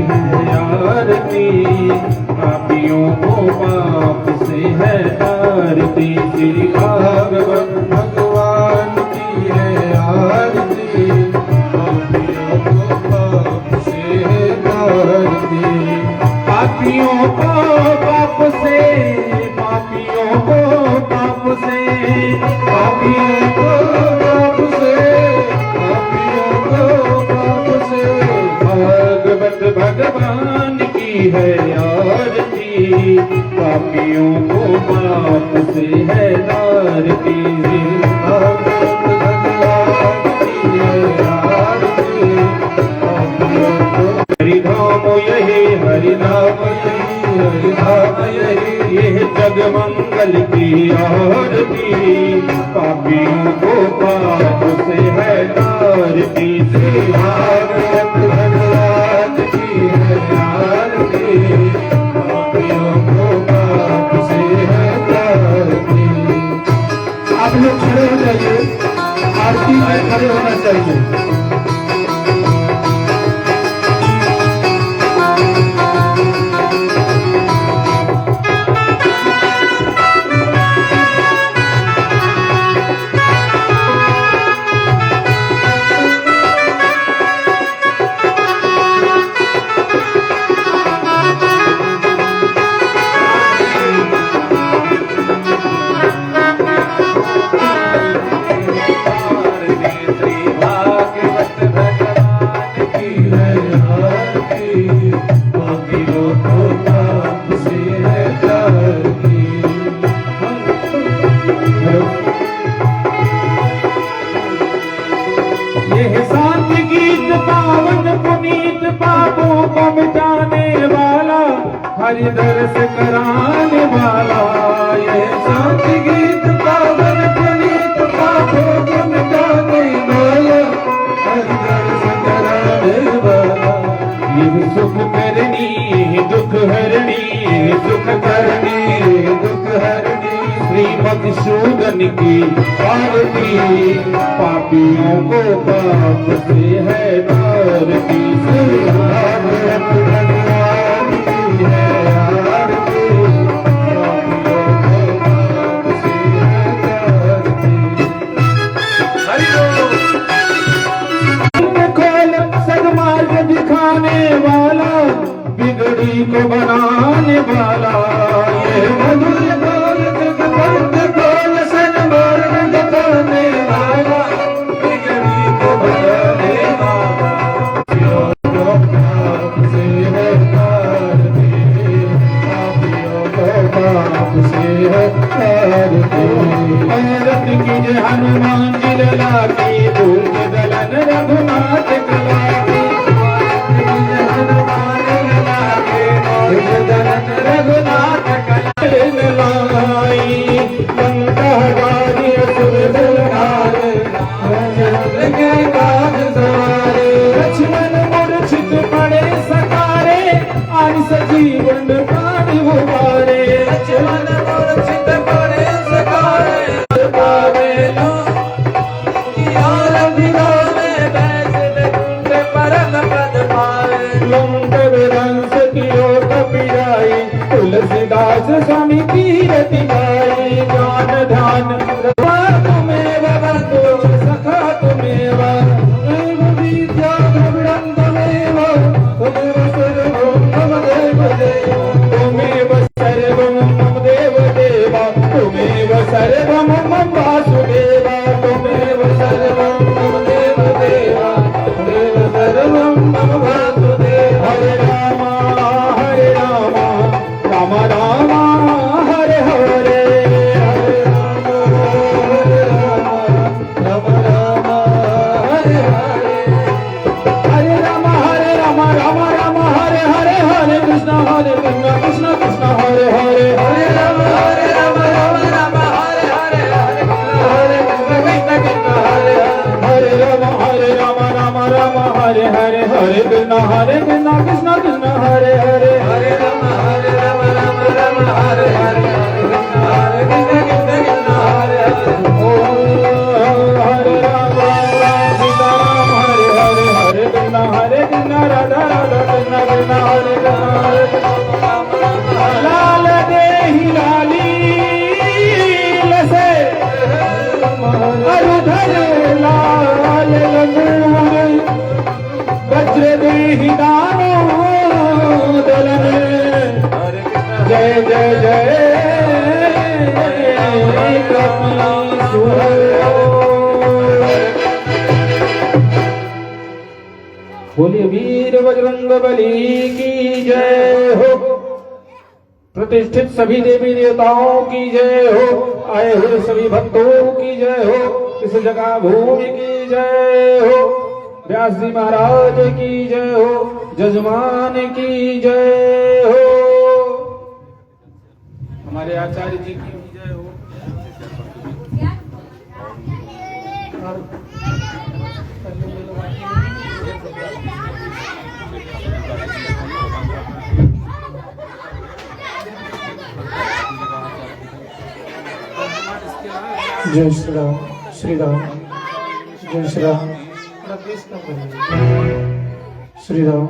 है आरती, पापियों को पाप से है तारती। श्री भागवत भगवान की है आरती, पापियों को पाप से है तारती। पापियों को पाप से, पापियों को पाप से, पापियों को पाप से, पापियों को पाप से। भागवत भगवान की है आरती, पापियों को पाप से है तारती। भागवत भगवान की है आरती, पापियों को। हरिधाम यही, हरिधाम यही, हरिधाम यही, ये जग मंगल की आरती, पापियों को पाप से है तारती। श्री भागवत भगवान की है आरती, पापियों को पाप से है तारती। आप लोग खड़े हो जाइए, आरती में खड़े होना चाहिए। हरि दर्श कराने वाला, ये शांति गीत पावन पुनीत पापों को मिटाने वाला, हरि दर्श कराने वाला। ये सुख करनी दुख हरणी, सुख करनी दुख हरणी, श्री मधुसूदन की आरती, पापियों को पाप से है तारती। श्री भागवत भगवान की है आरती, पापियों को पाप से है तारती। हरि खोल सदमार्ग दिखाने वाला, बिगड़ी को बनाने वाला, ये मधुर बोल जगत बोल सदमार्ग दिखाने वाला, बिगड़ी को बनाने वाला, पाप से है तारती, पापियों को पाप से है तारती। औरत की जय हनुमान जी लला की, दूर दलन रघुनाथ कला की, हनुमान लला के दलन रघुनाथ कला लाई। लंका हटारी असुर संहारे, राम के काज सवारे, लक्ष्मण मूर्छित पड़े सकारे, आन सजीवन प्राण उबारे। लक्ष्मण मूर्छित पड़े सकारे, पावे लो तुलसीदास स्वामी कीरति गाई। ज्ञान ध्यान तुम्हें बंधु सखा तुम्हें, विद्या द्रविड़ं तुम्हें, तुम्हें सर्वं मम देव देवा, तुम्हें सर्वं मम देव देवा, तुम्हें सर्वं मम वासुदेवा, तुम्हें सर्वं मम देव देवा, तुम्हें सर्वं मम वासुदेवा। हरे राम राम राम हरे हरे, हरे राम राम राम हरे हरे, हरे राम राम राम हरे हरे, हरे कृष्ण कृष्ण कृष्ण हरे हरे, हरे राम राम राम हरे हरे, हरे कृष्ण कृष्ण हरे हरे, हरे राम राम हरे हरे, हरे कृष्ण कृष्ण कृष्ण हरे हरे, हरे राम राम हरे हरे, हरे कृष्ण कृष्ण कृष्ण हरे हरे। ओ हरे राम राम सीता राम हरे हरे, हरे कृष्ण राधा राधा कृष्ण कृष्ण वज्र देहि दामोदरन जय जय जय बोलिए वीर बजरंग बली की जय हो। प्रतिष्ठित सभी देवी देवताओं की जय हो। आए हुए सभी भक्तों की जय हो। इस जगह भूमि की जय हो। व्यास जी महाराज की जय हो। जजमान की जय हो। हमारे आचार्य जी की जय हो। जय श्री राम श्री राम जय श्री राम श्री राम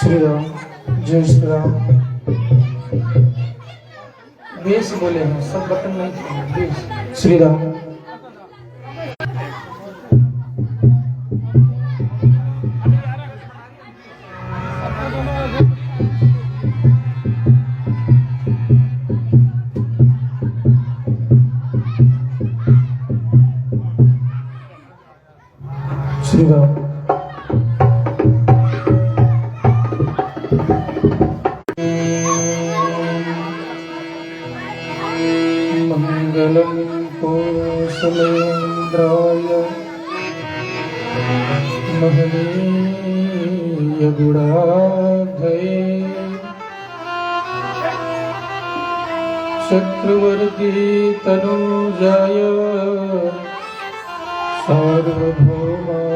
श्री राम जय श्री राम। बेस बोले हैं सब बटन नहीं बेस। श्री राम श्री राम मंगलम कौसलेन्द्राय महनीय गुणाधये चक्रवर्ती तनुजाय सार्वभौमाय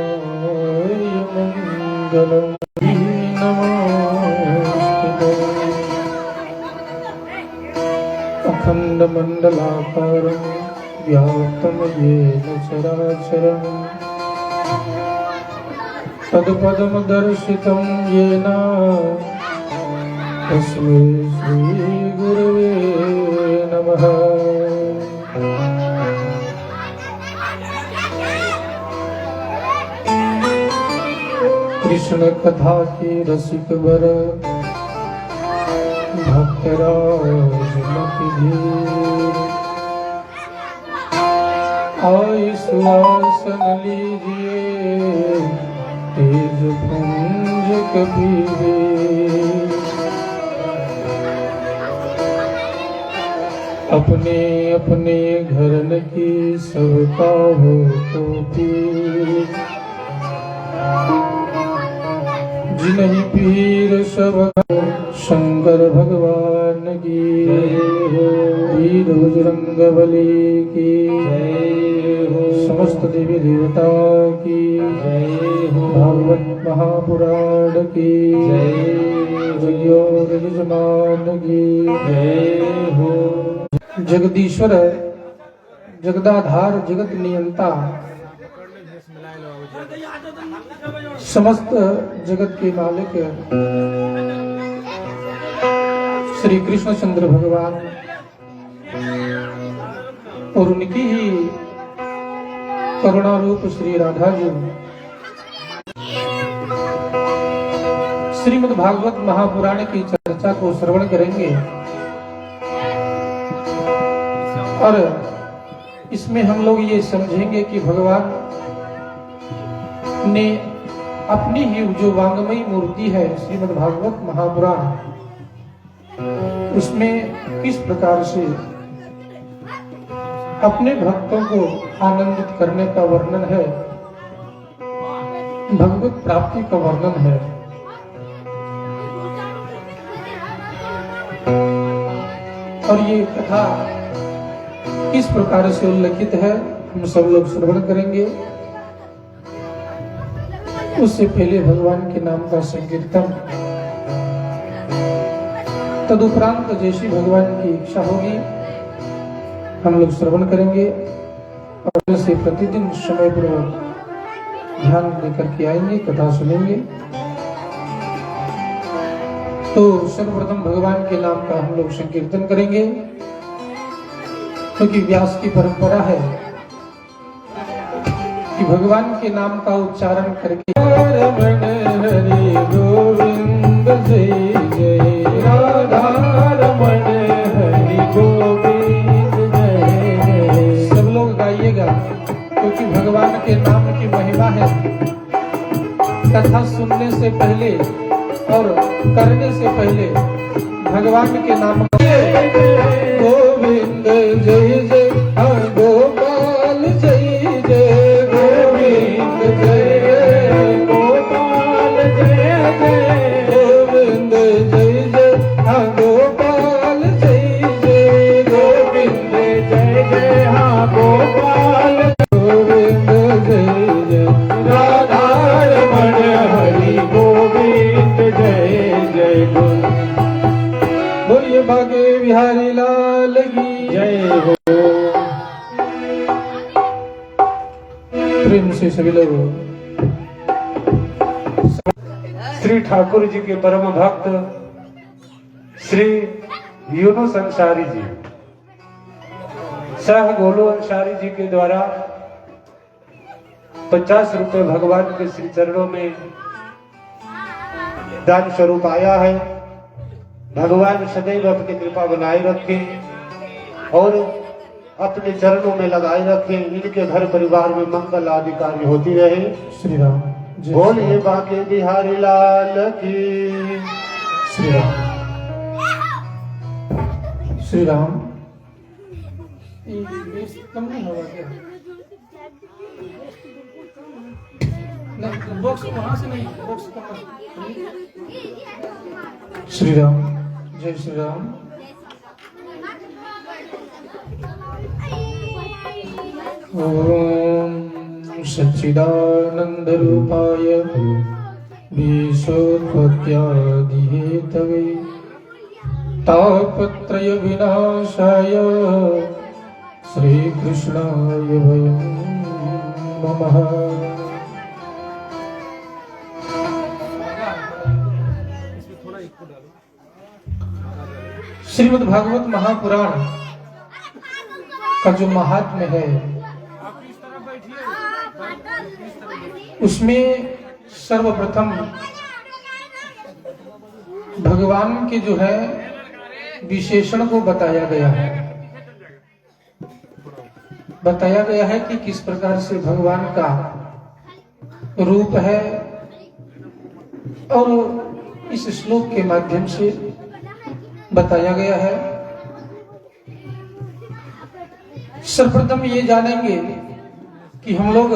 मंगलम नमोस्तुते। अखंड मंडलाकारं व्याप्तं येन चराचरं तत्पदं दर्शितं येन तस्मै श्री गुरवे नमः। कृष्ण कथा की रसिक वर भक्तराज मति धीर आई सुहासन लीजिए तेज पुंज कबीर। अपने अपने घरन की सबका हो तो पीर जिन्हीं पीर सब शंकर भगवान की वीर बजरंग बली की समस्त देवी देवता की भागवत महापुराण की यजमान की हो। जगदीश्वर जगदाधार जगत नियंता समस्त जगत के मालिक श्री कृष्णचंद्र भगवान और उनकी ही करुणा रूप श्री राधा जी श्रीमद् भागवत महापुराण की चर्चा को श्रवण करेंगे और इसमें हम लोग ये समझेंगे कि भगवान ने अपनी ही जो वांगमयी मूर्ति है श्रीमद् भागवत महापुराण उसमें किस प्रकार से अपने भक्तों को आनंदित करने का वर्णन है, भगवत प्राप्ति का वर्णन है। और ये कथा किस प्रकार से उल्लेखित है हम सब लोग श्रवण करेंगे। उससे पहले भगवान के नाम का संकीर्तन, तदुपरांत जैसी भगवान की इच्छा होगी हम लोग श्रवण करेंगे और से प्रतिदिन समय पूर्वक ध्यान लेकर के आएंगे, कथा सुनेंगे। तो सर्वप्रथम भगवान के नाम का हम लोग संकीर्तन करेंगे क्योंकि व्यास की परंपरा है कि भगवान के नाम का उच्चारण करके रमण हरि गोविंद जय जय राधा रमण हरि गोविंद जय जय। सब लोग गाइएगा क्योंकि भगवान के नाम की महिमा है। कथा सुनने से पहले और करने से पहले भगवान के नाम गोविंद जय जय गोपाल जय जय गोविंद जय जय गोपाल जय जय गोविंद जय जय गोपाल जय जय गोविंद जय जय गोपाल गोविंद जय जय राधा रमण हरि गोविंद जय जय बोलिए भागे बिहारी लाल की जय हो। प्रेम से सभी लोग श्री ठाकुर जी के परम भक्त श्री यूनुस अंसारी जी शाह गोलू अंसारी जी के द्वारा 50 रुपए भगवान के श्री चरणों में दान स्वरूप आया है। भगवान सदैव अपनी कृपा बनाए रखें और अपने चरणों में लगाए रखें। इनके घर परिवार में मंगल आदि कार्य होती रहे। श्री राम बोलिए बाके बिहारी लाल की श्री राम श्री राम। कम नहीं होगा क्या? नहीं, बॉक्स वहां से नहीं, बॉक्स श्री राम जय श्री राम। ओम सच्चिदानंद रूपाय विश्वोत्पत्त्यादि हेतवे तापत्रय विनाशाय श्री कृष्णाय वयं नमः। श्रीमद् भागवत महापुराण का जो महात्म्य है उसमें सर्वप्रथम भगवान के जो है विशेषण को बताया गया है। बताया गया है कि किस प्रकार से भगवान का रूप है और इस श्लोक के माध्यम से बताया गया है। सर्वप्रथम ये जानेंगे कि हम लोग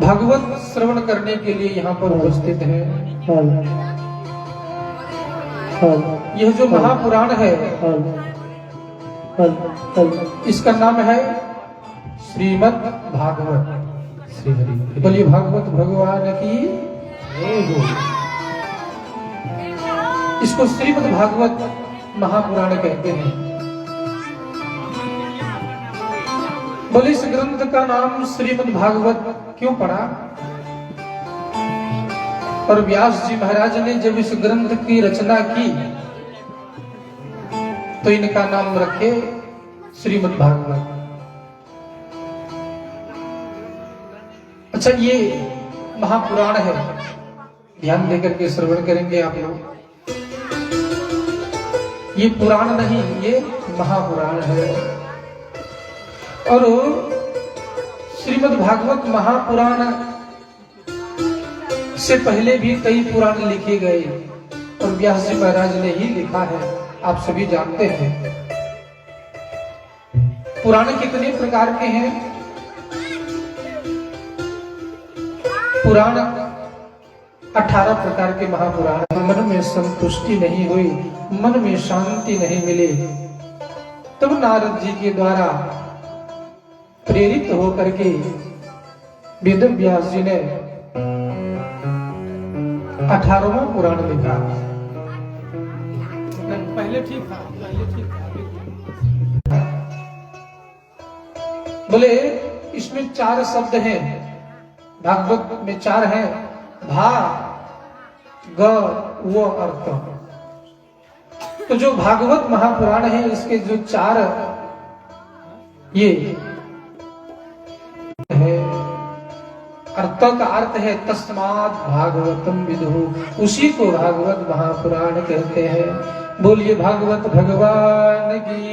भागवत श्रवण करने के लिए यहाँ पर उपस्थित हैं। यह जो महापुराण है इसका नाम है श्रीमद् भागवत। श्री हरि बोलिए भागवत भगवान की। इसको श्रीमद् भागवत महापुराण कहते हैं। बोले इस ग्रंथ का नाम श्रीमद् भागवत क्यों पड़ा? और व्यास जी महाराज ने जब इस ग्रंथ की रचना की तो इनका नाम रखे श्रीमद् भागवत। अच्छा, ये महापुराण है, ध्यान देकर के श्रवण करेंगे आप लोग। ये पुराण नहीं, ये महापुराण है। और श्रीमद् भागवत महापुराण से पहले भी कई पुराण लिखे गए और व्यास जी महाराज ने ही लिखा है, आप सभी जानते हैं। पुराण कितने प्रकार के हैं? पुराण 18 प्रकार के महापुराण। मन में संतुष्टि नहीं हुई, मन में शांति नहीं मिली, तब नारद जी के द्वारा प्रेरित होकर के वेद व्यास जी ने 18वां पुराण लिखा। पहले ठीक था, बोले इसमें 4 शब्द हैं, भागवत में 4 हैं, भा ग वो अर्थ। तो जो भागवत महापुराण है इसके जो 4 ये है अर्थ का अर्थ है तस्मात् भागवतम विदुः, उसी को भागवत महापुराण कहते हैं। बोलिए भागवत भगवान की।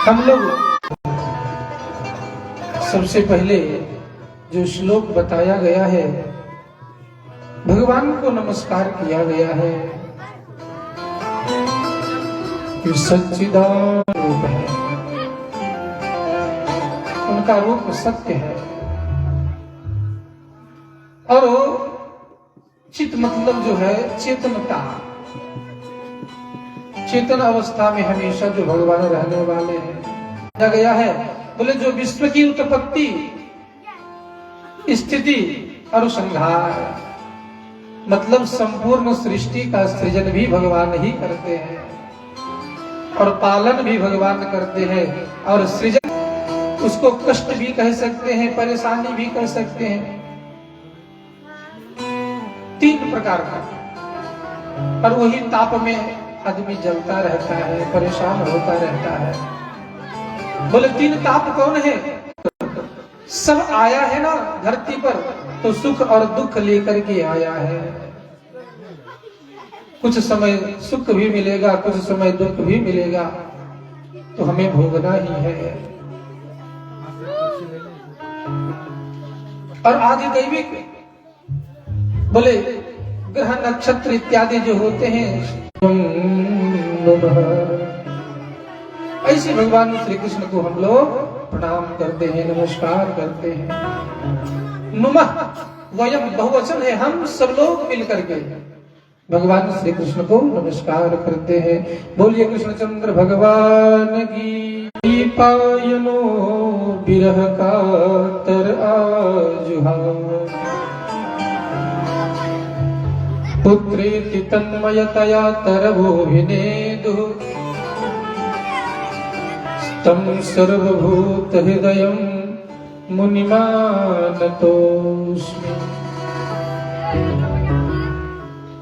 हम लोग सबसे पहले जो श्लोक बताया गया है, भगवान को नमस्कार किया गया है कि सच्चिदानंद रूप है, उनका रूप सत्य है। और चित मतलब जो है चेतनता, चेतन अवस्था में हमेशा जो भगवान रहने वाले हैं। कहा गया है बोले जो विश्व की उत्पत्ति, स्थिति और संहार, मतलब संपूर्ण सृष्टि का सृजन भी भगवान ही करते हैं और पालन भी भगवान करते हैं। और सृजन उसको कष्ट भी कह सकते हैं, परेशानी भी कह सकते हैं, तीन प्रकार का। और वही ताप में आदमी जलता रहता है, परेशान होता रहता है। बोले तीन ताप कौन है? सब आया है ना धरती पर तो सुख और दुख लेकर के आया है। कुछ समय सुख भी मिलेगा, कुछ समय दुख भी मिलेगा, तो हमें भोगना ही है। और आदि दैविक बोले ग्रह नक्षत्र इत्यादि जो होते हैं, ऐसे भगवान श्री कृष्ण को हम लोग प्रणाम करते हैं, नमस्कार करते हैं। नुमः वयम बहुवचन है, हम सब लोग मिलकर के भगवान श्री कृष्ण को नमस्कार करते हैं। बोलिए कृष्णचंद्र भगवान की। पायनो बिरह का तर आजुहा, पुत्रेति तन्मयतया तरवोभिनेदुः, तं सर्वभूत हृदयं मुनिमानतोऽस्मि।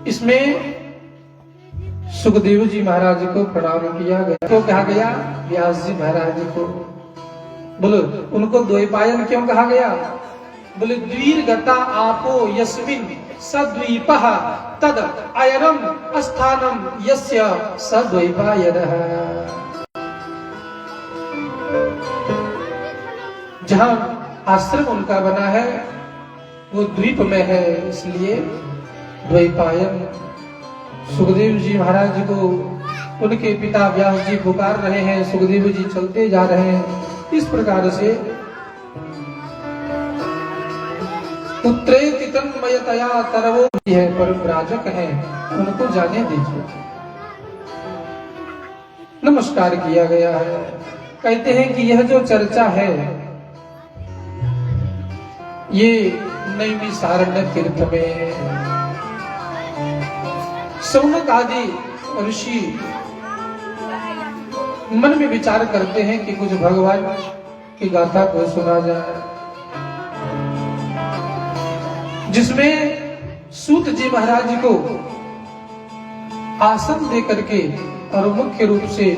इसमें सुखदेव जी महाराज को प्रणाम किया गया। क्यों कहा गया? व्यास जी महाराज को। बोलो उनको द्वैपायन क्यों कहा गया? बोले द्वीर्गता आपो यस्मिन् सद्वीपः तद अयनम स्थानम यस्य सद्वैपायनः। जहां आश्रम उनका बना है वो द्वीप में है, इसलिए द्वैपायन। सुखदेव जी महाराज को उनके पिता व्यास जी पुकार रहे हैं, सुखदेव जी चलते जा रहे हैं। इस प्रकार से पुत्रेति तन्मयतया तरवो है, परमराजक है, उनको जाने दीजिए। नमस्कार किया गया है। कहते हैं कि यह जो चर्चा है ये नैमिषारण्य तीर्थ में सौनक आदि ऋषि मन में विचार करते हैं कि कुछ भगवान की गाथा को सुना जाए, जिसमें सूत जी महाराज को आसन दे करके और मुख्य रूप से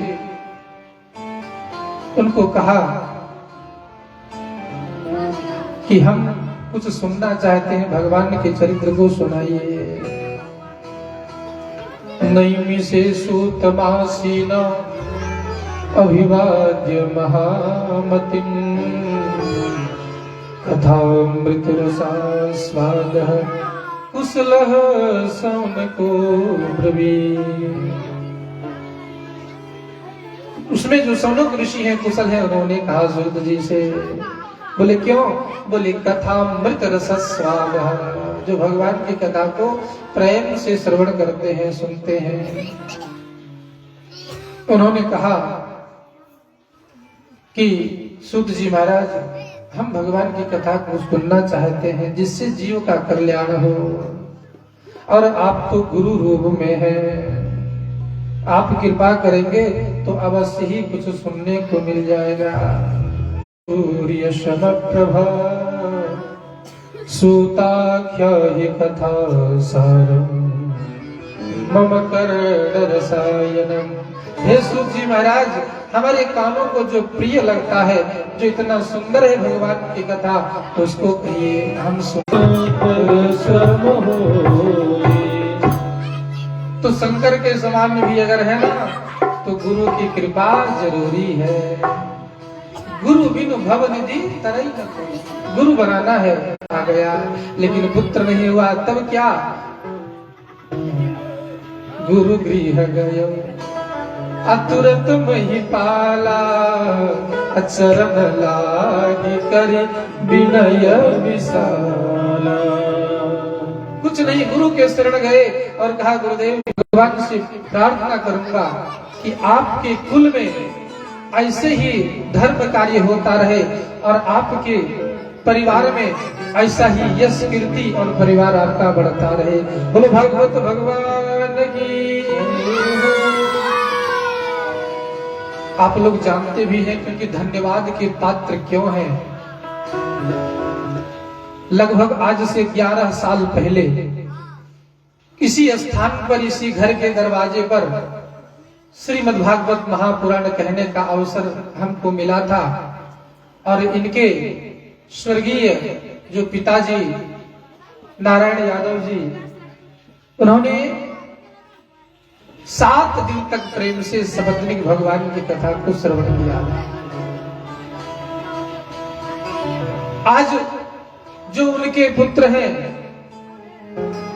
उनको कहा कि हम कुछ सुनना चाहते हैं, भगवान के चरित्र को सुनाइए। नैमिषे सूतमासीन अभिवाद्य महामतिं, कथामृतरसास्वादः कुशलः सौनको ब्रवीत्। उसमें जो सौनक ऋषि हैं, कुशल हैं, उन्होंने कहा सूत जी से। बोले क्यों? बोले कथामृत रसस्वादः, जो भगवान की कथा को प्रेम से श्रवण करते हैं, सुनते हैं। उन्होंने कहा कि सूत जी महाराज, हम भगवान की कथा को सुनना चाहते हैं जिससे जीव का कल्याण हो, और आप तो गुरु रूप में हैं, आप कृपा करेंगे तो अवश्य ही कुछ सुनने को मिल जाएगा। सूर्य समप्रभा सूताख्य हि कथा सारम मम कर्ण रसायनम। हे सूत जी महाराज, हमारे कानों को जो प्रिय लगता है, जो इतना सुंदर है भगवान की कथा, उसको कहिए हम तो शंकर के समान भी अगर है ना, तो गुरु की कृपा जरूरी है। गुरु बिनु भव निधि तरई न कोई। गुरु बनाना है, आ गया, लेकिन पुत्र नहीं हुआ, तब क्या? गुरु गृह गयो अतुरत मही पाला, अचरण लागी करी विनय विशाला। कुछ नहीं, गुरु के शरण गए और कहा गुरुदेव, भगवान से प्रार्थना करूंगा कि आपके कुल में ऐसे ही धर्म कार्य होता रहे और आपके परिवार में ऐसा ही यश कीर्ति और परिवार आपका बढ़ता रहे। बोलो भागवत भगवान की। आप लोग जानते भी हैं क्योंकि धन्यवाद के पात्र क्यों हैं। लगभग आज से 11 साल पहले इसी स्थान पर, इसी घर के दरवाजे पर श्रीमद्भागवत महापुराण कहने का अवसर हमको मिला था और इनके स्वर्गीय जो पिताजी नारायण यादव जी, उन्होंने 7 दिन तक प्रेम से सबदनिक भगवान की कथा को श्रवण किया। आज जो उनके पुत्र हैं,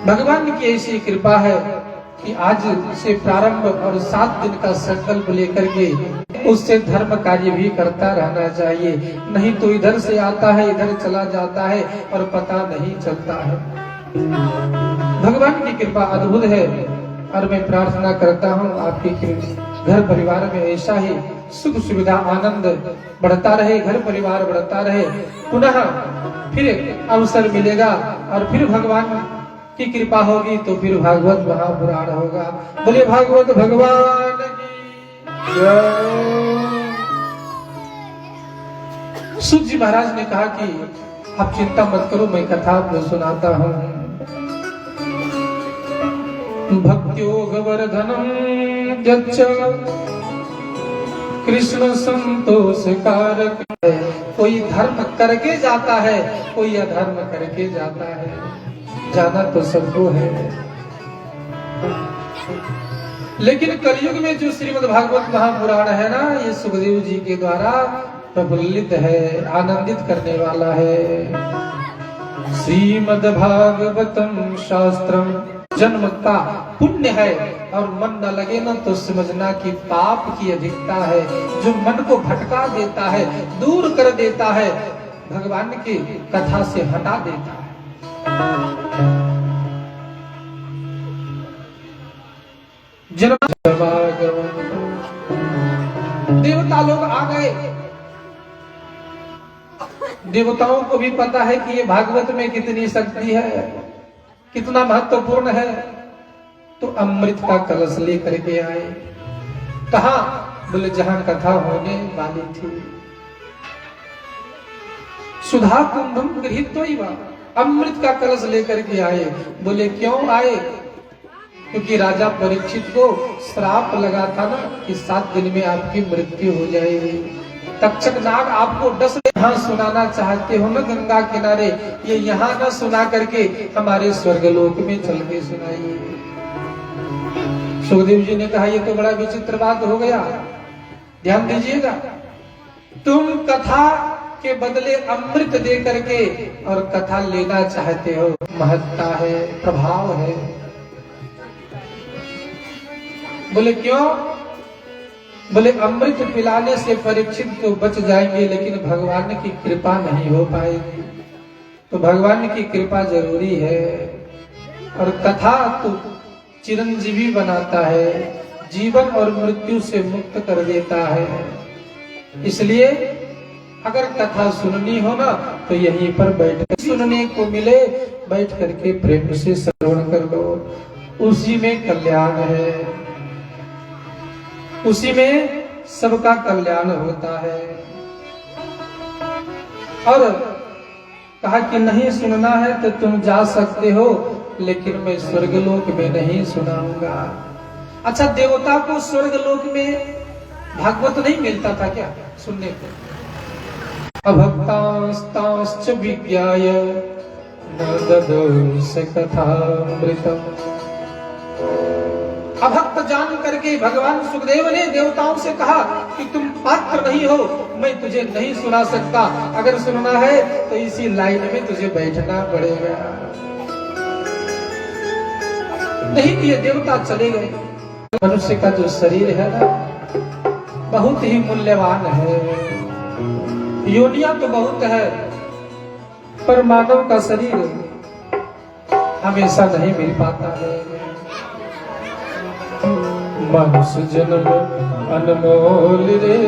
भगवान की ऐसी कृपा है कि आज से प्रारंभ और 7 दिन का संकल्प लेकर के उससे धर्म कार्य भी करता रहना चाहिए। नहीं तो इधर से आता है, इधर चला जाता है और पता नहीं चलता है। भगवान की कृपा अद्भुत है और मैं प्रार्थना करता हूँ आपके घर परिवार में ऐसा ही सुख सुविधा आनंद बढ़ता रहे, घर परिवार बढ़ता रहे। पुनः फिर अवसर मिलेगा और फिर भगवान की कृपा होगी तो फिर भागवत महापुराण होगा। बोलिए भागवत भगवान की जय। सूत जी महाराज ने कहा कि आप चिंता मत करो, मैं कथा आपको सुनाता हूँ। भक्त्योगवर्धनम यच्च कृष्ण संतोष कारक। कोई धर्म करके जाता है, कोई अधर्म करके जाता है, जाना तो सबको है। लेकिन कलयुग में जो श्रीमद् भागवत महापुराण है ना, ये सुखदेव जी के द्वारा प्रफुल्लित है, आनंदित करने वाला है। श्रीमद् भागवतम शास्त्रम, जन्म का पुण्य है और मन न लगे ना तो समझना कि पाप की अधिकता है, जो मन को भटका देता है, दूर कर देता है, भगवान की कथा से हटा देता है। देवता लोग आ गए। देवताओं को भी पता है कि ये भागवत में कितनी शक्ति है, कितना महत्वपूर्ण है, तो अमृत का कलश लेकर के आए। कहा? बोले जहां कथा होने वाली थी। सुधा कुंभम गृहीत्वा, अमृत का कलश लेकर के आए। बोले क्यों आए? क्योंकि राजा परीक्षित को श्राप लगा था ना कि 7 दिन में आपकी मृत्यु हो जाएगी। तक्षक नाग आपको 10 यहाँ सुनाना चाहते हो ना गंगा किनारे, ये यहाँ न सुना करके हमारे स्वर्गलोक में चल के सुनाइए। सुखदेव जी ने कहा ये तो बड़ा विचित्र बात हो गया, ध्यान दीजिएगा। तुम कथा के बदले अमृत दे करके और कथा लेना चाहते हो, महत्ता है, प्रभाव है। बोले क्यों? बोले अमृत पिलाने से परीक्षित तो बच जाएंगे, लेकिन भगवान की कृपा नहीं हो पाएगी। तो भगवान की कृपा जरूरी है। और कथा तो चिरंजीवी बनाता है, जीवन और मृत्यु से मुक्त कर देता है। इसलिए अगर कथा सुननी हो ना तो यहीं पर बैठ सुनने को मिले, बैठ करके प्रेम से श्रवण कर लो, उसी में कल्याण है, उसी में सबका कल्याण होता है। और कहा कि नहीं सुनना है तो तुम जा सकते हो, लेकिन मैं स्वर्गलोक में नहीं सुनाऊंगा। अच्छा, देवता को स्वर्गलोक में भागवत नहीं मिलता था क्या सुनने को? अभक्तांस्तांश्च विज्ञाय न ददौ स कथामृतम्। अभक्त जान करके भगवान सुखदेव ने देवताओं से कहा कि तुम पात्र नहीं हो, मैं तुझे नहीं सुना सकता, अगर सुनना है तो इसी लाइन में तुझे बैठना पड़ेगा। नहीं ये देवता चले गए। मनुष्य का जो शरीर है ना बहुत ही मूल्यवान है। योनियां तो बहुत है पर मानव का शरीर हमेशा नहीं मिल पाता है। मनुष्य जन्म अनमोल रे,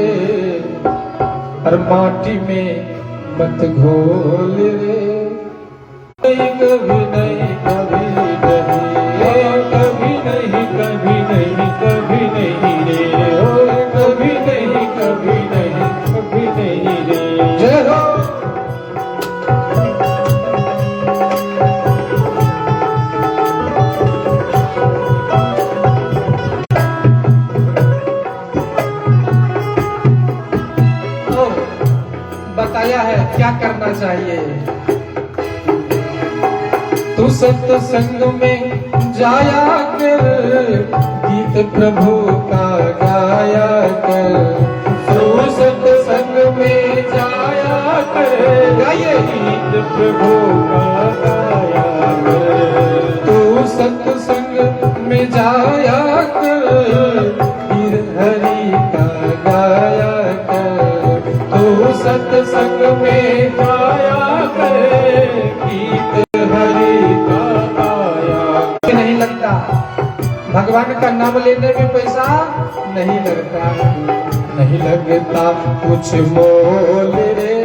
हर माटी में मत घोल रे। कभी नहीं कभी नहीं, कभी नहीं कभी नहीं कभी नहीं रे, ओ कभी नहीं कभी नहीं कभी नहीं रे। जय हो। बताया है क्या करना चाहिए। तू सत्संग में जाया कर, गीत प्रभु का गाया कर। तू सत्संग में जाया कर, गाइए गीत प्रभु का गाया कर। तू सत्संग में जाया कर, फिर हरि का गाया कर। तू सत्संग में जाया कर, गीत हरि का गाया कर। नहीं लगता भगवान का नाम लेने में पैसा नहीं लगता, नहीं लगता कुछ मोल रे,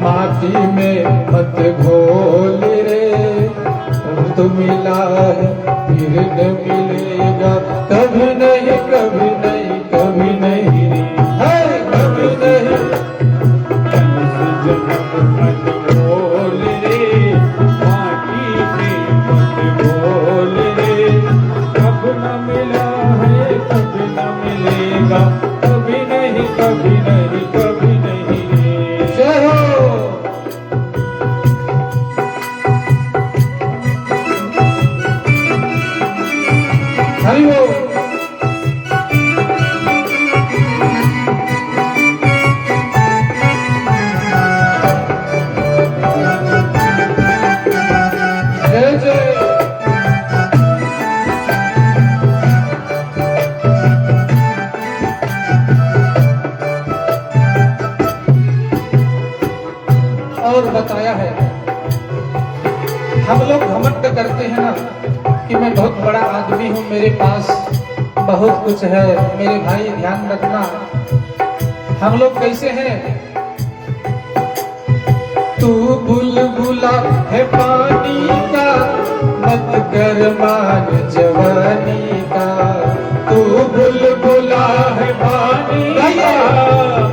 माटी में मत घोल रे। अब तो मिला है फिर न मिलेगा, कभी नहीं कभी नहीं कभी नहीं रे, है कभी नहीं। बोल रे माटी में मत बोल रे, कब न मिला है कब न मिलेगा, कभी नहीं कभी नहीं कभी नहीं रे। जय हो। हरि बोल। जय जय। और बताया है हम लोग घमंड करते हैं ना कि मैं बहुत बड़ा आदमी हूँ, मेरे पास बहुत कुछ है। मेरे भाई ध्यान रखना, हम लोग कैसे हैं। तू बुलबुला है पानी का, मत कर मान जवानी का। तू बुलबुला है पानी का,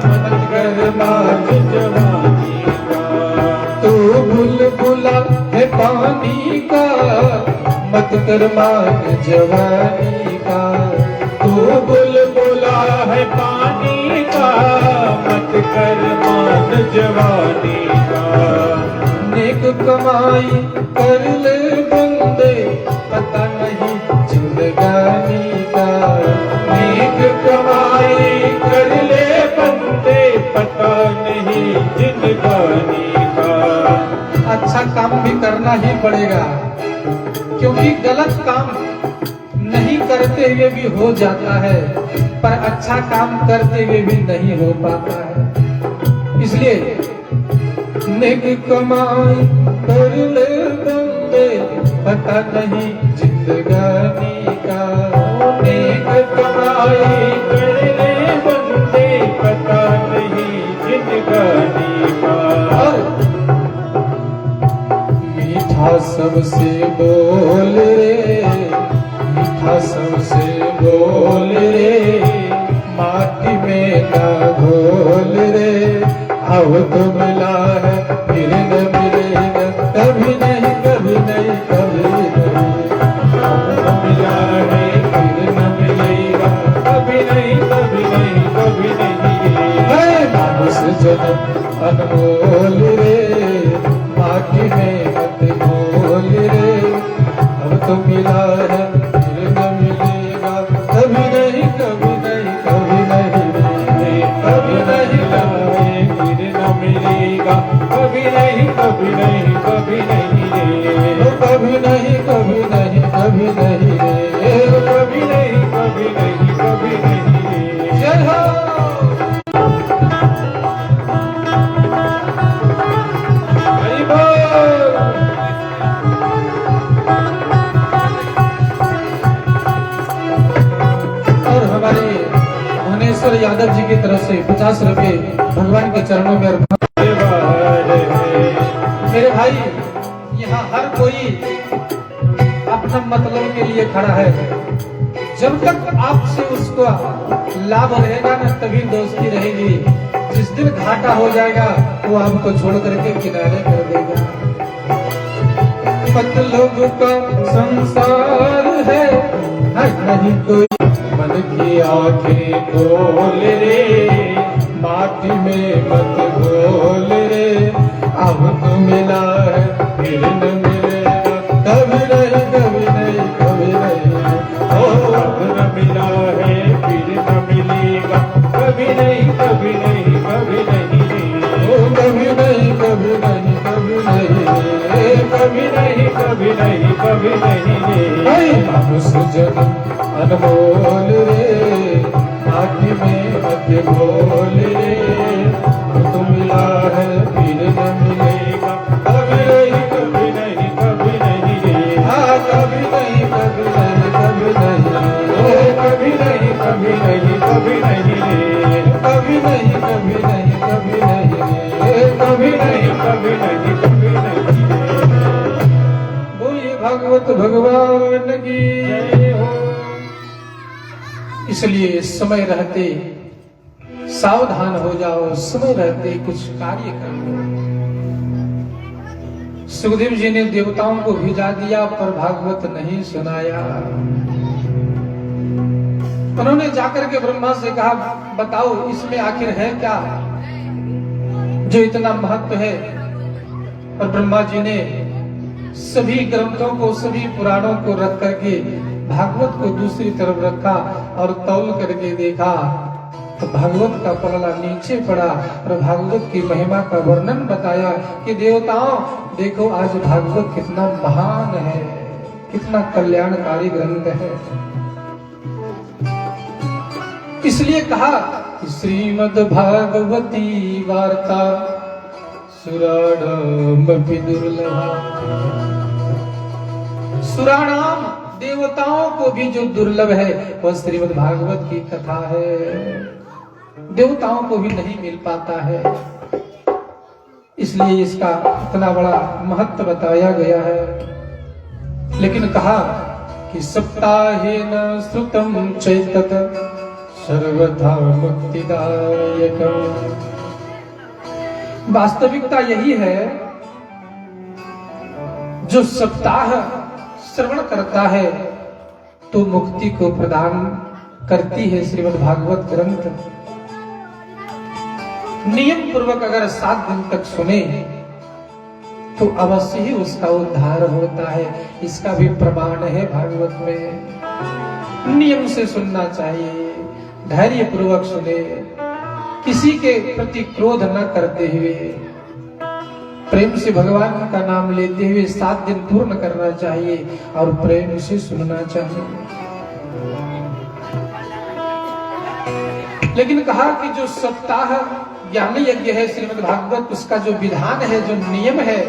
मत कर मान जवानी का। तू बुलबुला है पानी का, मत कर मान जवानी का। तू बुलबुला है पानी का, मत कर मान जवानी का। नेक कमाई कर ले बंदे, पता नहीं जिंदगानी का। नेक कमाई कर ले बंदे, पता नहीं जिंदगानी का। अच्छा काम भी करना ही पड़ेगा, क्योंकि गलत काम नहीं करते हुए भी हो जाता है, पर अच्छा काम करते हुए भी नहीं हो पाता है। इसलिए नेक कमाई कर ले बंदे, पता नहीं जिंदगानी का। नेक कमाई कर ले बंदे, पता नहीं जिंदगानी का। मीठा सबसे बोल रे, मीठा सबसे बोल रे, माटी में ना घोल रे। अब तो मिला है फिर न मिलेगा, कभी नहीं कभी नहीं कभी नहीं। अब तो मिला है फिर न मिलेगा, कभी नहीं कभी नहीं अनमोल रे, माटी में मत घोल रे। अब तो मिला है फिर न मिलेगा, कभी नहीं कभी नहीं कभी नहीं रे। कभी नहीं लाए फिर न मिलेगा, कभी नहीं कभी नहीं कभी नहीं रे। ओ कभी नहीं कभी नहीं कभी नहीं रे। कभी नहीं कभी नहीं कभी नहीं रे। जय हो। हरि बोल। और हमारे भुवनेश्वर यादव जी की तरफ से 50 रुपए भगवान के चरणों में अर्पण। मेरे भाई, यहाँ हर कोई अपना मतलब के लिए खड़ा है। जब तक आपसे उसको लाभ रहेगा ना, तभी दोस्ती रहेगी। जिस दिन घाटा हो जाएगा वो आपको छोड़ करके किनारे कर देगा। मतलब का संसार है, नहीं कोई मन की आंखें खोल रे, माटी में मत घोल रे। अब तो मिला है फिर न मिलेगा, कभी नहीं कभी नहीं कभी नहीं। ओ अब न मिला है फिर न मिलेगा, कभी नहीं कभी नहीं कभी नहीं रे। ओ कभी नहीं कभी नहीं कभी नहीं। कभी नहीं कभी नहीं कभी नहीं रे। मनुष्य जन्म अनमोल रे, माटी में मत घोल रे। अब तो मिला है फिर न मिलेगा, कभी नहीं कभी नहीं कभी नहीं रे। हाँ कभी नहीं कभी नहीं कभी नहीं। ओ कभी नहीं कभी नहीं कभी नहीं रे। कभी नहीं कभी नहीं कभी नहीं। कभी नहीं कभी नहीं कभी नहीं रे। बोलिए भागवत भगवान की जय हो। इसलिए समय रहते सावधान हो जाओ, समय रहते कुछ कार्य करो। सुखदेव जी ने देवताओं को भेजा दिया पर भागवत नहीं सुनाया। उन्होंने जाकर के ब्रह्मा से कहा, बताओ इसमें आखिर है क्या जो इतना महत्व है। और ब्रह्मा जी ने सभी ग्रंथों को, सभी पुराणों को रख करके भागवत को दूसरी तरफ रखा और तौल करके देखा तो भागवत का पलड़ा नीचे पड़ा और भागवत की महिमा का वर्णन बताया कि देवताओं देखो आज भागवत कितना महान है, कितना कल्याणकारी ग्रंथ है। इसलिए कहा कि श्रीमद् भागवती वार्ता सुराणामपि दुर्लभा। सुराणाम देवताओं को भी जो दुर्लभ है वह श्रीमद् भागवत की कथा है। देवताओं को भी नहीं मिल पाता है, इसलिए इसका इतना बड़ा महत्व बताया गया है। लेकिन कहा कि सप्ताहेन श्रुतम चैतत सर्वथा मुक्तिदायकम। वास्तविकता यही है, जो सप्ताह श्रवण करता है तो मुक्ति को प्रदान करती है श्रीमद् भागवत ग्रंथ। नियम पूर्वक अगर 7 दिन तक सुने तो अवश्य ही उसका उद्धार होता है। इसका भी प्रमाण है भागवत में। नियम से सुनना चाहिए, धैर्य पूर्वक सुने, किसी के प्रति क्रोध न करते हुए, प्रेम से भगवान का नाम लेते हुए 7 दिन पूर्ण करना चाहिए और प्रेम से सुनना चाहिए। लेकिन कहा कि जो सप्ताह ज्ञान यज्ञ है श्रीमद् भागवत, उसका जो विधान है, जो नियम है,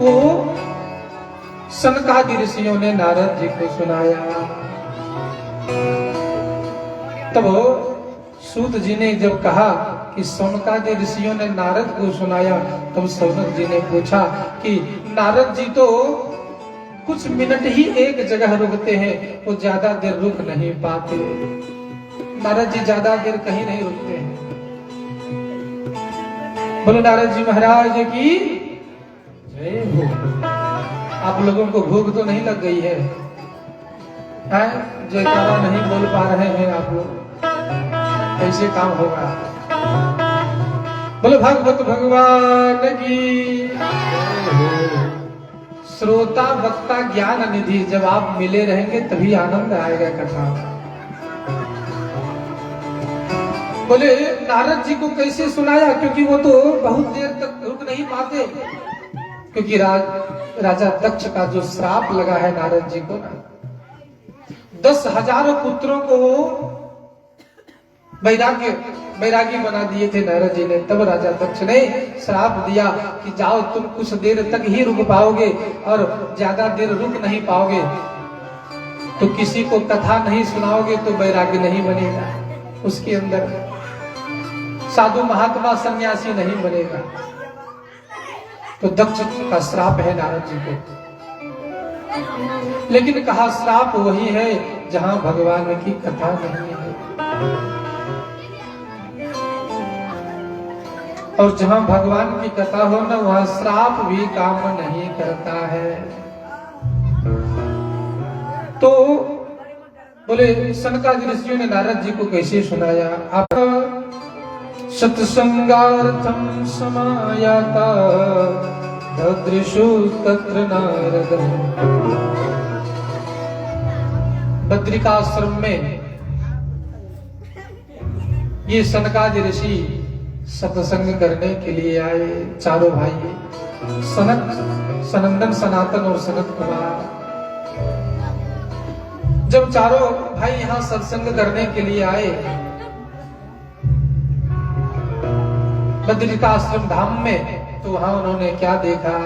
वो सनकादि ऋषियों ने नारद जी को सुनाया। तब सूत जी ने जब कहा कि सनकादि ऋषियों ने नारद को सुनाया, तब सौनक जी ने पूछा कि नारद जी तो कुछ मिनट ही एक जगह रुकते हैं, वो ज्यादा देर रुक नहीं पाते। नारद जी ज्यादा देर कहीं नहीं रुकते हैं। बोलो नारद जी महाराज की जय हो। आप लोगों को भूख तो नहीं लग गई है? जयकारा नहीं बोल पा रहे हैं आप लोग, कैसे काम होगा? बोले भागवत भगवान की। श्रोता वक्ता ज्ञान निधि, जब आप मिले रहेंगे तभी आनंद आएगा कथा। बोले नारद जी को कैसे सुनाया, क्योंकि वो तो बहुत देर तक रुक नहीं पाते, क्योंकि राजा दक्ष का जो श्राप लगा है नारद जी को ना, 10,000 पुत्रों को बैरागी बना दिए थे नारद जी ने। तब राजा दक्ष ने श्राप दिया कि जाओ तुम कुछ देर तक ही रुक पाओगे और ज्यादा देर रुक नहीं पाओगे तो किसी को कथा नहीं सुनाओगे तो बैरागी नहीं बनेगा, उसके अंदर साधु महात्मा सन्यासी नहीं बनेगा। तो दक्ष का श्राप है नारद जी को। लेकिन कहा श्राप वही है जहां भगवान की कथा नहीं है, और जहां भगवान की कथा हो ना वहां श्राप भी काम नहीं करता है। तो बोले सनकादि ऋषियों ने नारद जी को कैसे सुनाया। आप सत्संगार्थम समायाता ददृशु तत्र नारद। बद्रिकाश्रम में ये सनकादि ऋषि सत्संग करने के लिए आए, चारों भाई सनंदन, सनातन और सनत कुमार। जब चारों भाई यहाँ सत्संग करने के लिए आए बद्रिकाश्रम धाम में, तो वहां उन्होंने क्या देखा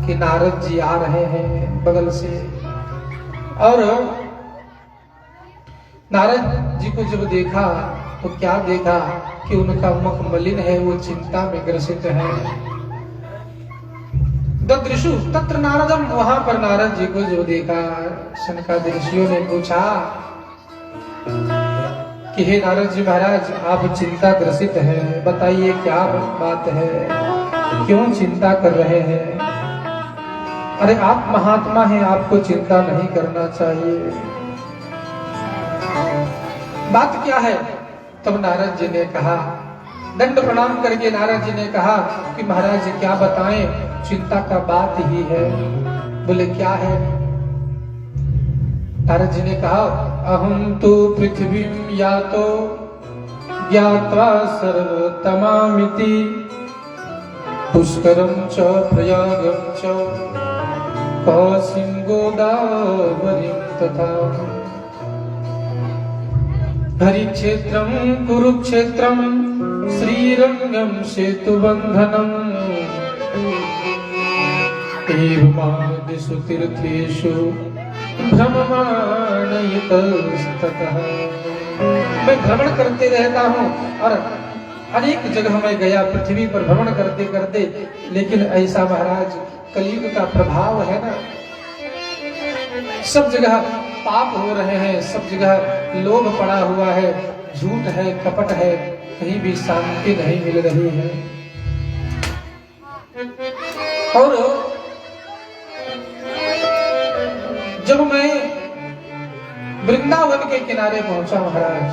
कि नारद जी आ रहे हैं बगल से, और नारद जी को जब देखा तो क्या देखा कि उनका मुख मलिन है, वो चिंता में ग्रसित है। ददृशु तत्र नारदम, वहां पर नारद जी को जो देखा, सनकादि ऋषियों ने पूछा कि हे नारद जी महाराज आप चिंता ग्रसित हैं, बताइए क्या बात है, क्यों चिंता कर रहे हैं। अरे आप महात्मा हैं, आपको चिंता नहीं करना चाहिए, बात क्या है। तब नारद जी ने कहा, दंड प्रणाम करके नारद जी ने कहा कि महाराज जी क्या बताएं, चिंता का बात ही है। बोले क्या है। नारद जी ने कहा अहम तो पृथ्वी यातो ज्ञात्वा सर्वतमामिति पुष्करम च प्रयागम च कौशिं गोदावरीं तथा हरिक्षेत्रम कुरुक्षेत्रम श्रीरंगम सेतुबंधनम एवमादिषु तीर्थेषु भ्रममाणयतस्ततः। मैं भ्रमण करते रहता हूँ और अनेक जगह मैं गया पृथ्वी पर भ्रमण करते करते, लेकिन ऐसा महाराज कलयुग का प्रभाव है ना, सब जगह पाप हो रहे हैं, सब जगह लोभ पड़ा हुआ है, झूठ है, कपट है, कहीं भी शांति नहीं मिल रही है। और जब मैं वृंदावन के किनारे पहुंचा महाराज,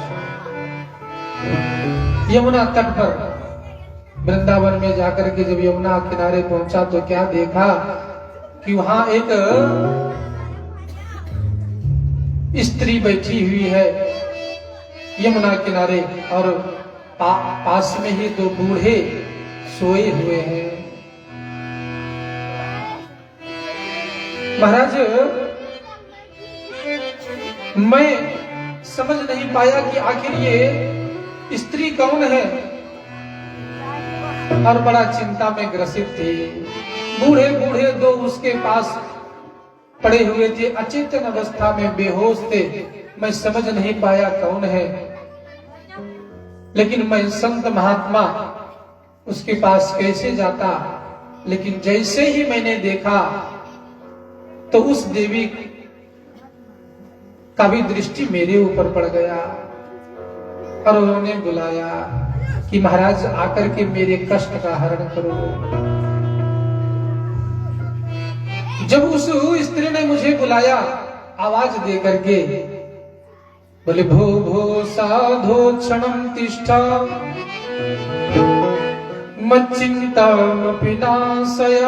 यमुना तट पर वृंदावन में जाकर के जब यमुना किनारे पहुंचा तो क्या देखा कि वहां एक स्त्री बैठी हुई है यमुना किनारे, और पास में ही 2 बूढ़े सोए हुए हैं। महाराज मैं समझ नहीं पाया कि आखिर ये स्त्री कौन है, और बड़ा चिंता में ग्रसित थी। बूढ़े बूढ़े 2 उसके पास पड़े हुए थे, अचेतन अवस्था में बेहोश थे। मैं समझ नहीं पाया कौन है, लेकिन मैं संत महात्मा उसके पास कैसे जाता। लेकिन जैसे ही मैंने देखा तो उस देवी का भी दृष्टि मेरे ऊपर पड़ गया, और उन्होंने बुलाया कि महाराज आकर के मेरे कष्ट का हरण करो। जब उस स्त्री ने मुझे बुलाया आवाज दे करके, बोले भो भो साधो क्षणम तिष्ठा मच्चिन्तामपि नाशय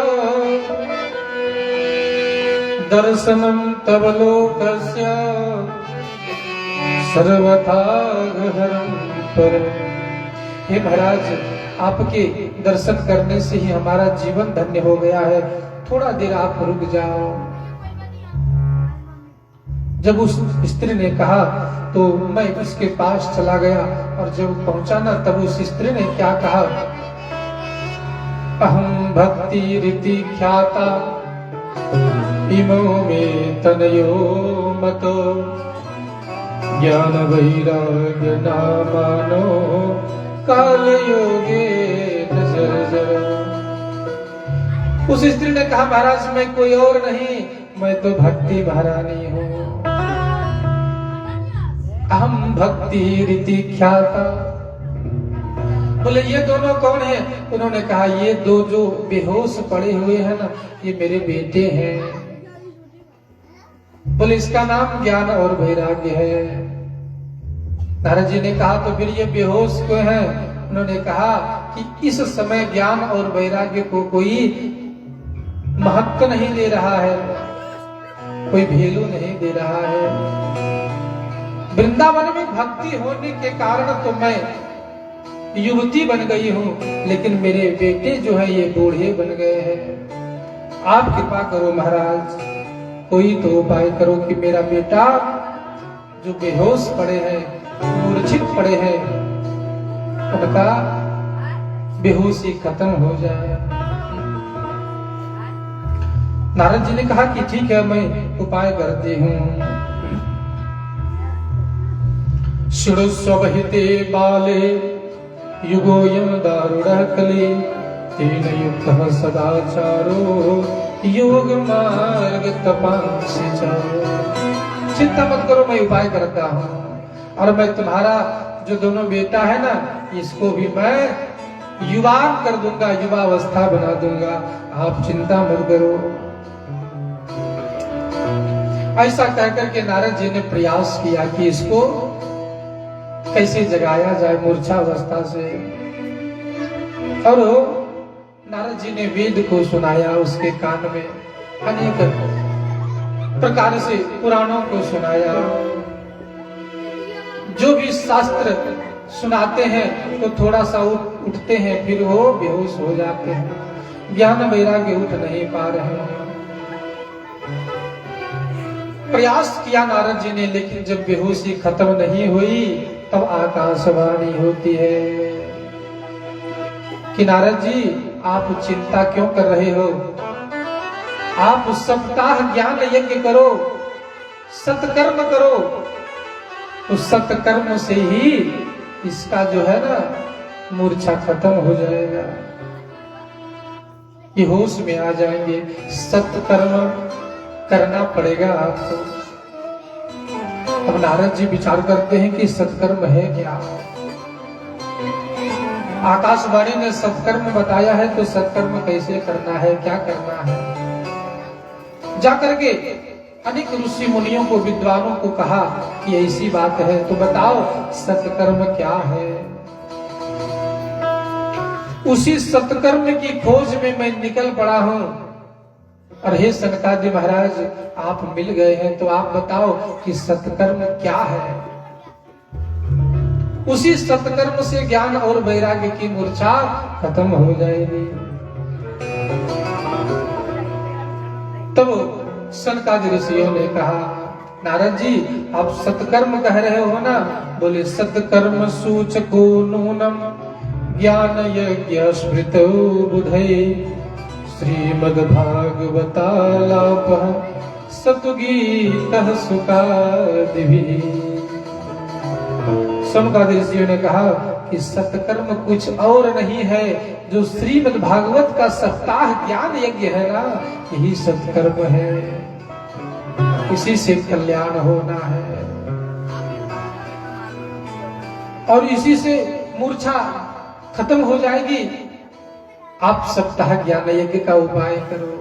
दर्शनं तव लोकस्य सर्वथा हरं परम। हे महाराज, आपके दर्शन करने से ही हमारा जीवन धन्य हो गया है, थोड़ा देर आप रुक जाओ। जब उस स्त्री ने कहा तो मैं उसके पास चला गया, और जब पहुंचा ना तब उस स्त्री ने क्या कहा, अहम भक्ति रीति ख्याता इमो में तनयो मतो ज्ञान वैराग्य नामानो काल योगे नजर। उस स्त्री ने कहा, महाराज मैं कोई और नहीं, मैं तो भक्ति महारानी हूँ। अहम भक्ति रीति ख्याता। बोले ये दोनों कौन है? उन्होंने कहा ये दो जो बेहोश पड़े हुए हैं ना, ये मेरे बेटे हैं। बोले इसका नाम ज्ञान और वैराग्य है। नारद जी ने कहा तो फिर ये बेहोश क्यों है? उन्होंने कहा कि इस समय ज्ञान और वैराग्य को कोई महत्व नहीं दे रहा है, कोई वैल्यू नहीं दे रहा है। वृंदावन में भक्ति होने के कारण तो मैं युवती बन गई हूँ, लेकिन मेरे बेटे जो है ये बूढ़े बन गए हैं। आप कृपा करो महाराज, कोई तो उपाय करो कि मेरा बेटा जो बेहोश पड़े हैं, मूर्छित पड़े हैं, उनका बेहोशी खत्म हो जाए। नारद जी ने कहा कि ठीक है, मैं उपाय करती हूँ। षुडस्वहिते बाले युगोयम दारुणः कले तेन युक्तः सदाचारो योग मार्ग तपांसि चारो। चिंता मत करो, मैं उपाय करता हूँ, और मैं तुम्हारा जो दोनों बेटा है ना, इसको भी मैं युवान कर दूंगा, युवावस्था बना दूंगा। आप चिंता मत करो। ऐसा कहकर के नारद जी ने प्रयास किया कि इसको कैसे जगाया जाए मूर्छावस्था से। और नारद जी ने वेद को सुनाया उसके कान में, अनेक प्रकार से पुराणों को सुनाया। जो भी शास्त्र सुनाते हैं तो थोड़ा सा उठते हैं, फिर वो बेहोश हो जाते हैं, ज्ञान वैराग्य उठ नहीं पा रहे हैं। प्रयास किया नारद जी ने, लेकिन जब बेहोशी खत्म नहीं हुई तब आकाशवाणी होती है कि नारद जी आप चिंता क्यों कर रहे हो? आप सप्ताह ज्ञान यज्ञ करो, सत्कर्म करो, उस सत्कर्म से ही इसका जो है ना मूर्छा खत्म हो जाएगा, ये होश में आ जाएंगे। सत्कर्म करना पड़ेगा आपको। अब नारद जी विचार करते हैं कि सत्कर्म है क्या? आकाशवाणी ने सत्कर्म बताया है, तो सत्कर्म कैसे करना है, क्या करना है? जाकर के अनेक ऋषि मुनियों को, विद्वानों को कहा कि ऐसी बात है, तो बताओ सत्कर्म क्या है? उसी सत्कर्म की खोज में मैं निकल पड़ा हूं। और हे सनकादि महाराज, आप मिल गए हैं, तो आप बताओ कि सत्कर्म क्या है? उसी सत्कर्म से ज्ञान और वैराग्य की मूर्छा खत्म हो जाएगी। तब सनकादि ऋषियों ने कहा, नारद जी आप सत्कर्म कह रहे हो ना? बोले सत्कर्म सूचको नूनम ज्ञान यज्ञ स्मृतो बुधे श्रीमद्भागवतालापः सतुगीतः सुकादिभिः। सनकादि ऋषियों ने कहा कि सत्कर्म कुछ और नहीं है, जो श्रीमद् भागवत का सप्ताह ज्ञान यज्ञ है ना, यही सत्कर्म है, इसी से कल्याण होना है, और इसी से मूर्छा खत्म हो जाएगी। आप सप्ताह ज्ञान यज्ञ का उपाय करो,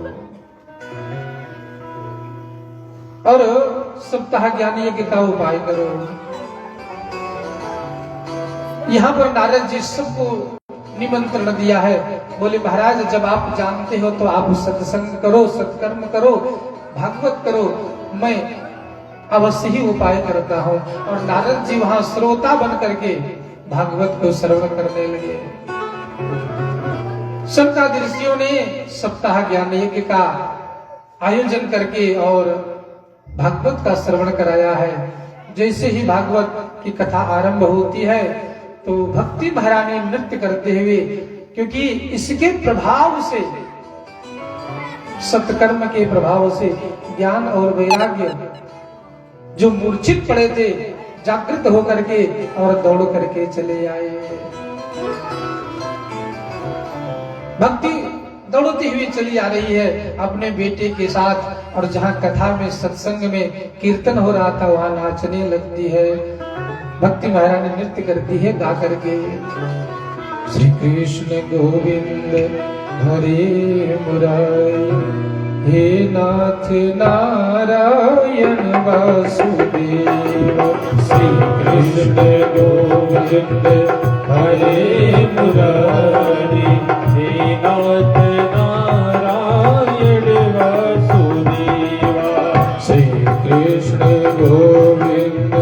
और सप्ताह ज्ञान यज्ञ का उपाय करो। यहाँ पर नारद जी सबको निमंत्रण दिया है। बोले महाराज जब आप जानते हो तो आप सत्संग करो, सत्कर्म करो, भागवत करो, मैं अवश्य ही उपाय करता हूँ। और नारद जी वहां श्रोता बन करके भागवत को श्रवण करने लगे। शंकादि ऋषियों ने सप्ताह ज्ञान यज्ञ का आयोजन करके और भागवत का श्रवण कराया है। जैसे ही भागवत की कथा आरंभ होती है तो भक्ति महारानी नृत्य करते हुए, क्योंकि इसके प्रभाव से, सत्कर्म के प्रभाव से ज्ञान और वैराग्य जो मूर्छित पड़े थे जागृत होकर के और दौड़ करके चले आए। भक्ति दौड़ती हुई चली आ रही है अपने बेटे के साथ, और जहाँ कथा में सत्संग में कीर्तन हो रहा था वहां नाचने लगती है। भक्ति महारानी नृत्य करती है गा करके, श्री कृष्ण गोविंद हरे मुरारी, हे नाथ नारायण वासुदेव। श्री कृष्ण गोविंद हरे मुरारी, हे नाथ नारायण वासुदेवा। श्री कृष्ण गोविंद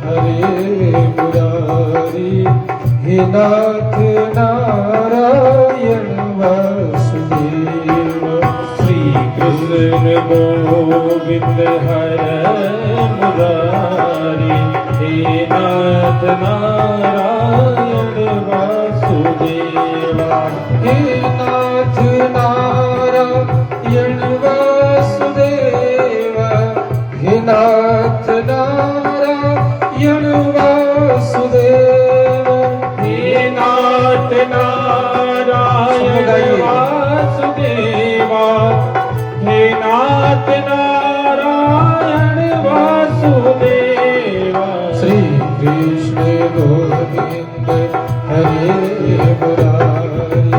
हरे मुरारी, हे नाथ नारायण वासुदेवा। श्री कृष्ण गोविंद हरे मुरारी, हे नाथ नारायण वासुदेवा। हे नाथ नारायण वासुदेवा, हे नाथ नारायण वासुदेवा। हे नाथ नारायण वासुदेवा, हे नाथ नारायण वासुदेवा। श्री कृष्ण गोविंद हरे मुरारी,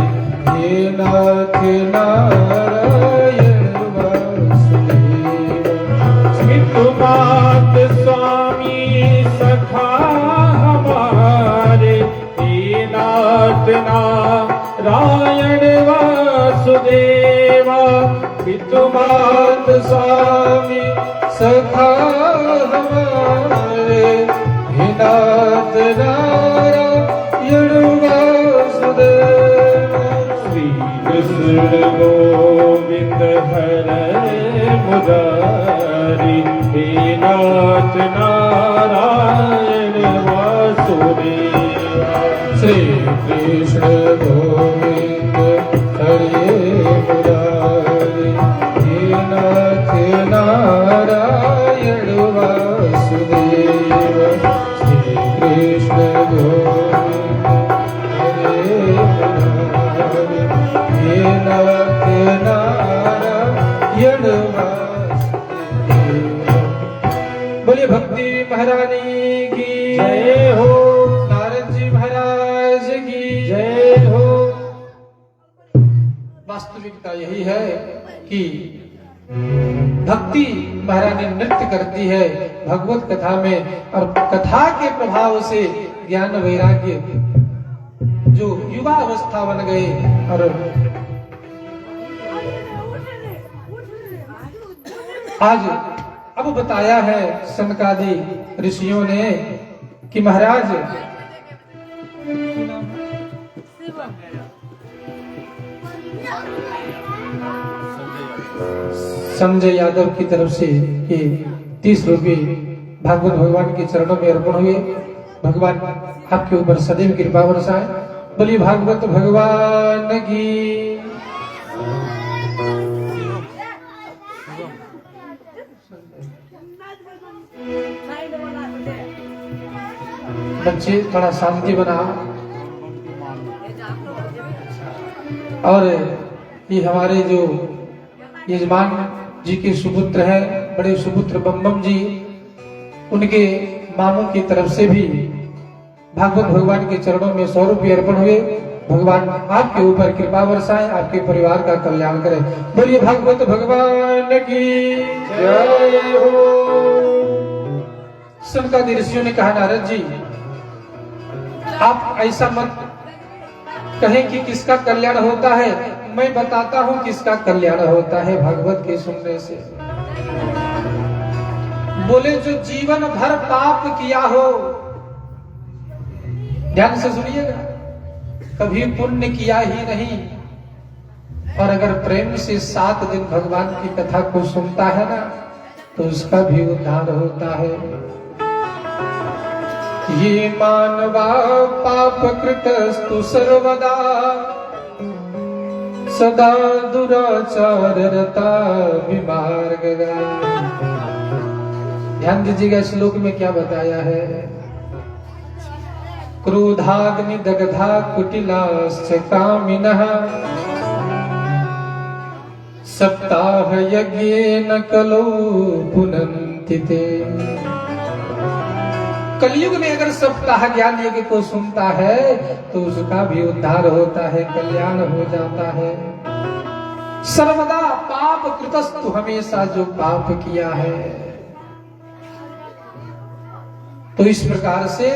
हे नाथ नारायण वासुदेवा। स्मितवात स्वामी सखा हमारे, हे नाथ नारायण वासुदेवा। स्मितवात स्वामी सखा हमारे, हे नाथ नारायण वासुदेवा। श्री कृष्ण गोविंद हरे मुरारी, हे नाथ नारायण वासुदेवा। श्री कृष्ण गोविंद हरे मुरारी, हे नाथ नारायण वासुदेवा। श्री कृष्ण गोविंद हरे मुरारी, हे नाथ नारायण वासुदेवा। बोलिए भक्ति महारानी की जय हो, नारद जी महाराज की जय हो। वास्तविकता यही है कि भक्ति महारानी नृत्य करती है भगवत कथा में, और कथा के प्रभाव से ज्ञान वैराग्य जो युवा अवस्था बन गए। और आज अब बताया है सनकादि ऋषियों ने कि महाराज संजय यादव की तरफ से ये 30 रुपये भागवत भगवान के चरणों में अर्पण हुए। भगवान आपके ऊपर सदैव कृपा बरसाए। बोलिए भागवत भगवान की। बच्चे थोड़ा शांति बना। और ये हमारे जो यजमान जी के सुपुत्र हैं, बड़े सुपुत्र बम जी, उनके मामू की तरफ से भी भागवत भगवान के चरणों में 100 रुपये अर्पण हुए। भगवान आपके ऊपर कृपा बरसाए, आपके परिवार का कल्याण करें। बोलिए भागवत भगवान की जय हो। सनकादि ऋषियों ने कहा नारद जी आप ऐसा मत कहें कि किसका कल्याण होता है, मैं बताता हूं किसका कल्याण होता है भागवत के सुनने से। बोले जो जीवन भर पाप किया हो, ध्यान से सुनिएगा, कभी पुण्य किया ही नहीं, और अगर प्रेम से 7 दिन भगवान की कथा को सुनता है ना, तो उसका भी उद्धार होता है। ये मानवा पाप कृतस्तु सर्वदा सदा दुराचार रता विमार्गगा। ध्यान दीजिएगा श्लोक में क्या बताया है। क्रोधाग्नि दग्धा कुटिलाश्च कामिनः सप्ताह यज्ञेन कलौ पुनन्ति ते। कलयुग में अगर सप्ताह ज्ञान यज्ञ को सुनता है तो उसका भी उद्धार होता है, कल्याण हो जाता है। सर्वदा पाप कृतस्तु, हमेशा जो पाप किया है। तो इस प्रकार से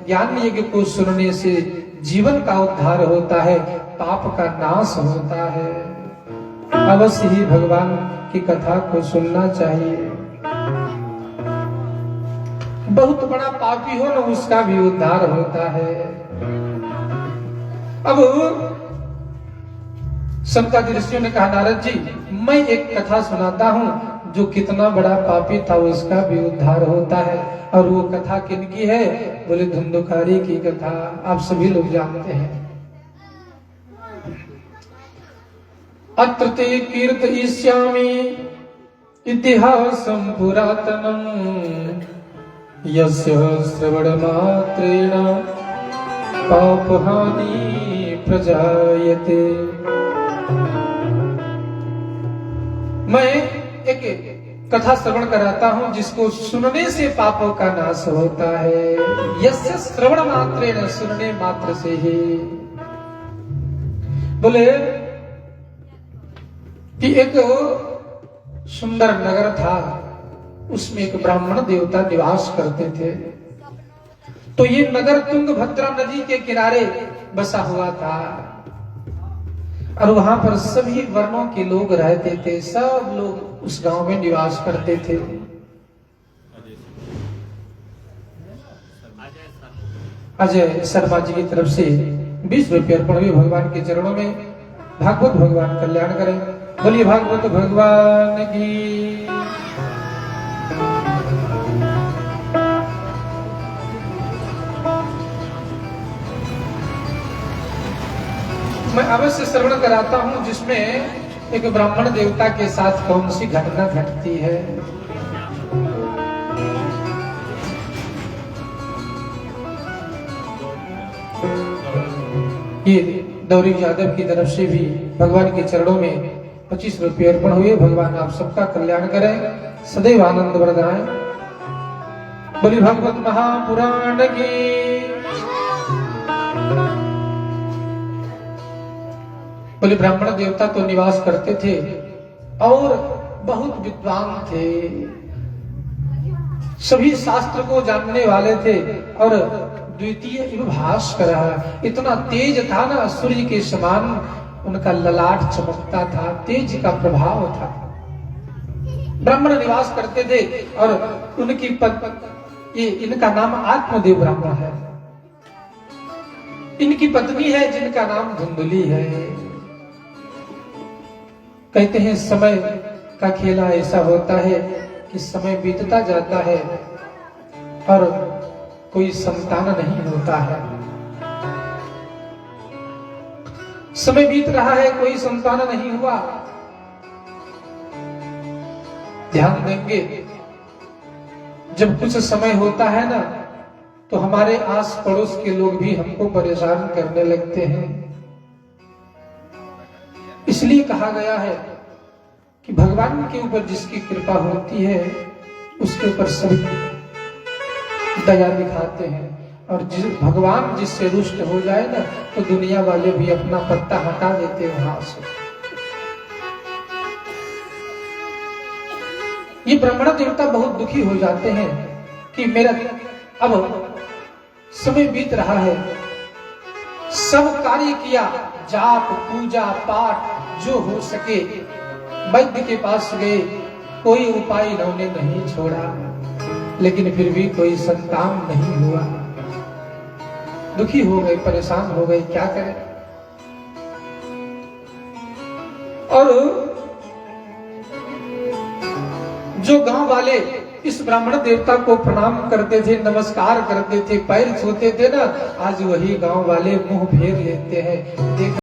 ज्ञान यज्ञ को सुनने से जीवन का उद्धार होता है, पाप का नाश होता है। अवश्य ही भगवान की कथा को सुनना चाहिए। बहुत बड़ा पापी हो ना, उसका भी उद्धार होता है। अब संतादि ऋषियों ने कहा, नारद जी मैं एक कथा सुनाता हूं, जो कितना बड़ा पापी था उसका भी उद्धार होता है। और वो कथा किनकी है? बोले धुंधुकारी की कथा, आप सभी लोग जानते हैं। अत्र ते कीर्तयिष्यामि इतिहासं पुरातनम् यस्य श्रवणमात्रेण पापहानि प्रजायते। मैं एक कथा श्रवण कराता हूं जिसको सुनने से पापों का नाश होता है। यस्य श्रवण मात्रेण, सुनने मात्र से ही। बोले कि एक सुंदर नगर था, उसमें एक ब्राह्मण देवता निवास करते थे। तो ये नगर तुंगभद्रा नदी के किनारे बसा हुआ था और वहां पर सभी वर्णों के लोग रहते थे। सब लोग उस गांव में निवास करते थे। अजय शर्मा जी की तरफ से 20 रुपये अर्पण हुए भगवान के चरणों में। भागवत भगवान कल्याण करें। बोलिए भागवत भगवान की। मैं अवश्य श्रवण कराता हूं जिसमें एक ब्राह्मण देवता के साथ कौन सी घटना घटती है। ये दौरी यादव की तरफ से भी भगवान के चरणों में 25 रुपये अर्पण हुए। भगवान आप सबका कल्याण करें, सदैव आनंद बरदाएं। बोली भागवत महापुराण की। बोले ब्राह्मण देवता तो निवास करते थे और बहुत विद्वान थे, सभी शास्त्र को जानने वाले थे और द्वितीय इव भास्कर, इतना तेज था ना, सूर्य के समान उनका ललाट चमकता था, तेज का प्रभाव था। ब्राह्मण निवास करते थे और उनकी ये इनका नाम आत्मदेव ब्राह्मण है। इनकी पत्नी है जिनका नाम धुंधुली है। कहते हैं समय का खेला ऐसा होता है कि समय बीतता जाता है और कोई संतान नहीं होता है। समय बीत रहा है, कोई संतान नहीं हुआ। ध्यान देंगे, जब कुछ समय होता है ना तो हमारे आस पड़ोस के लोग भी हमको परेशान करने लगते हैं। इसलिए कहा गया है कि भगवान के ऊपर जिसकी कृपा होती है उसके ऊपर सभी दया दिखाते हैं, और भगवान जिससे रुष्ट हो जाए ना तो दुनिया वाले भी अपना पत्ता हटा देते हैं वहां से। ये ब्राह्मण देवता बहुत दुखी हो जाते हैं कि मेरा अब समय बीत रहा है, सब कार्य किया, जाप पूजा पाठ जो हो सके, वैद्य के पास गए, कोई उपाय इन्होंने नहीं छोड़ा, लेकिन फिर भी कोई संतान नहीं हुआ। दुखी हो गए, परेशान हो गए, क्या करें। और जो गांव वाले इस ब्राह्मण देवता को प्रणाम करते थे, नमस्कार करते थे, पैर छूते थे ना, आज वही गांव वाले मुंह फेर लेते हैं।